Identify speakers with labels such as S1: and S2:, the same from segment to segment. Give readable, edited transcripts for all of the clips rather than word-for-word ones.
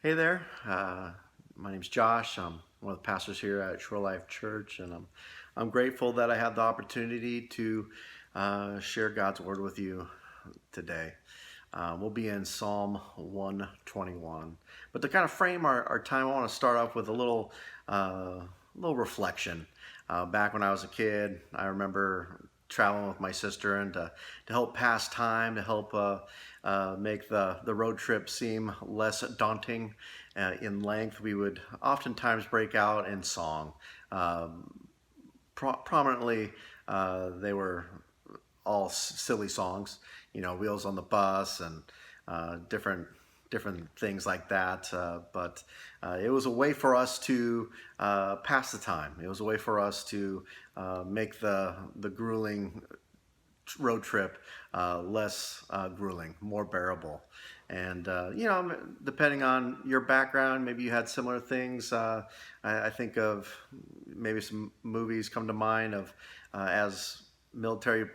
S1: Hey there, my name's Josh. I'm one of the pastors here at Shore Life Church, and I'm grateful that I have the opportunity to share God's Word with you today. We'll be in Psalm 121. But to kind of frame our time, I want to start off with a little reflection. Back when I was a kid, I remember traveling with my sister, and to help pass time, to help make the road trip seem less daunting in length, we would oftentimes break out in song. Prominently, they were all silly songs, Wheels on the Bus and different things like that. But it was a way for us to pass the time. It was a way for us to make the grueling road trip less grueling, more bearable. And, depending on your background, maybe you had similar things. I think of maybe some movies come to mind of as military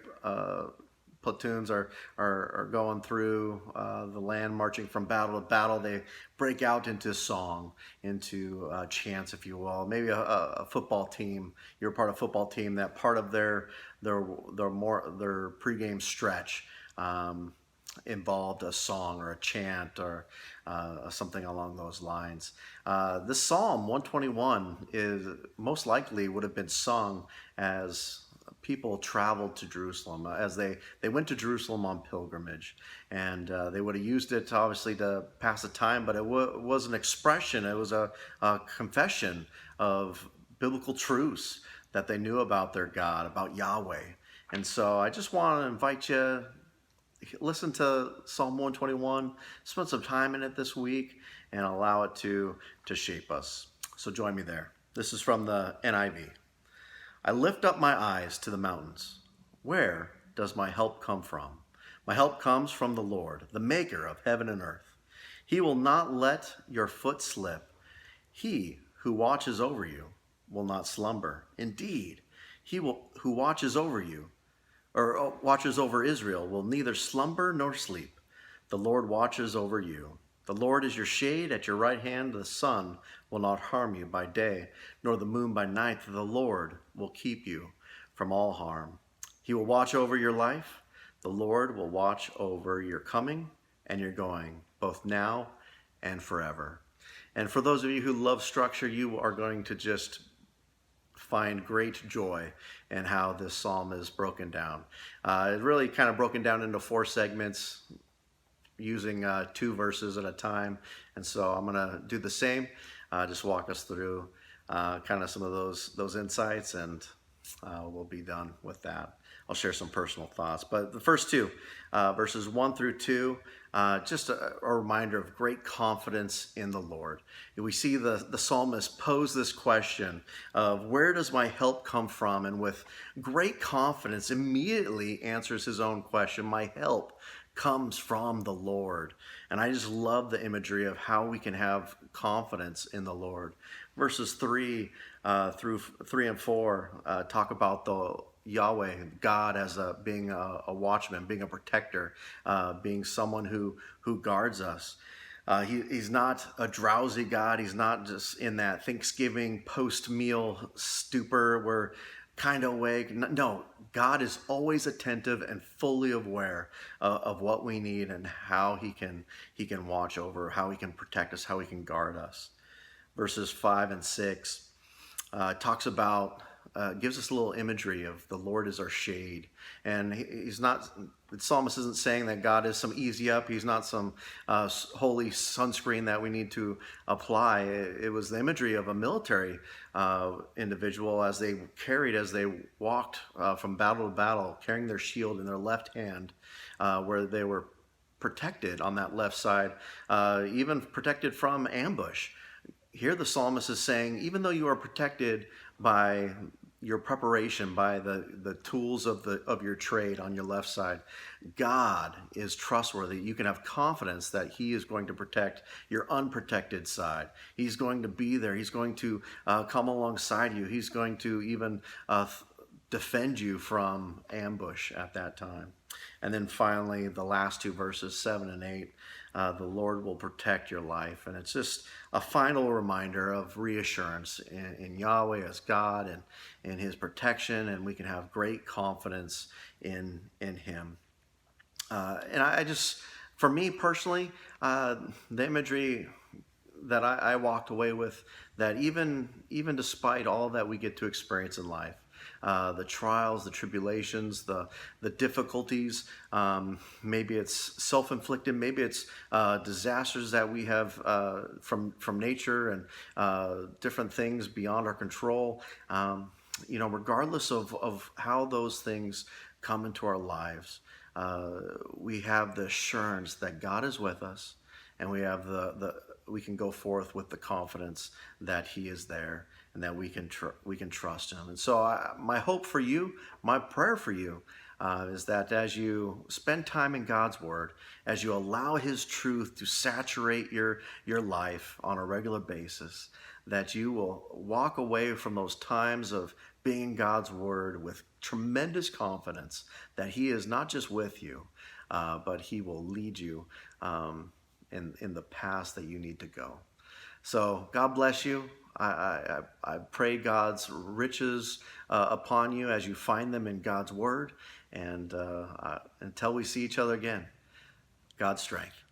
S1: platoons are going through the land, marching from battle to battle. They break out into song, into chants, if you will. Maybe a football team. You're part of a football team that part of their pregame stretch involved a song or a chant or something along those lines. This Psalm 121 is most likely would have been sung as people traveled to Jerusalem, as they went to Jerusalem on pilgrimage, and they would have used it obviously to pass the time, but it was an expression, it was a confession of biblical truths that they knew about their God, about Yahweh. And so I just want to invite you, listen to Psalm 121, spend some time in it this week, and allow it to shape us. So join me there. This is from the NIV. I lift up my eyes to the mountains. Where does my help come from? My help comes from the Lord, the maker of heaven and earth. He will not let your foot slip. He who watches over you will not slumber. Indeed, who watches over you, or watches over Israel, will neither slumber nor sleep. The Lord watches over you. The Lord is your shade at your right hand. The sun will not harm you by day, nor the moon by night. The Lord will keep you from all harm. He will watch over your life. The Lord will watch over your coming and your going, both now and forever. And for those of you who love structure, you are going to just find great joy in how this psalm is broken down. It's really kind of broken down into 4 segments, using 2 verses at a time. And so I'm going to do the same, just walk us through kind of some of those insights, and we'll be done with that. I'll share some personal thoughts. But the first 2, verses 1 through 2, just a reminder of great confidence in the Lord. We see the psalmist pose this question of where does my help come from? And with great confidence, immediately answers his own question. My help comes from the Lord. And I just love the imagery of how we can have confidence in the Lord. Verses 3 through 3 and 4 talk about the Yahweh, God, as being a watchman, being a protector, being someone who guards us. He's not a drowsy God. He's not just in that Thanksgiving post-meal stupor where kind of awake. No, God is always attentive and fully aware of what we need and how he can watch over, how he can protect us, how he can guard us. Verses 5 and 6 talks about, gives us a little imagery of the Lord is our shade. And he's not, the psalmist isn't saying that God is some easy up. He's not some holy sunscreen that we need to apply. It was the imagery of a military individual as they walked from battle to battle, carrying their shield in their left hand, where they were protected on that left side, even protected from ambush. Here the psalmist is saying, even though you are protected by your preparation, by the tools of your trade on your left side, God is trustworthy. You can have confidence that he is going to protect your unprotected side. He's going to be there. He's going to come alongside you. He's going to even defend you from ambush at that time. And then finally, the last 2 verses, 7 and 8, the Lord will protect your life. And it's just a final reminder of reassurance in Yahweh as God and in His protection, and we can have great confidence in Him. And I just, for me personally, the imagery that I walked away with, that even despite all that we get to experience in life, the trials, the tribulations, the difficulties, maybe it's self-inflicted, maybe it's disasters that we have from nature and different things beyond our control. Regardless of how those things come into our lives, we have the assurance that God is with us, and we have we can go forth with the confidence that He is there, and that we can trust Him. And so my hope for you, my prayer for you, is that as you spend time in God's Word, as you allow His truth to saturate your life on a regular basis, that you will walk away from those times of being in God's Word with tremendous confidence that He is not just with you, but He will lead you in the path that you need to go. So God bless you. I pray God's riches upon you as you find them in God's Word. And until we see each other again, God's strength.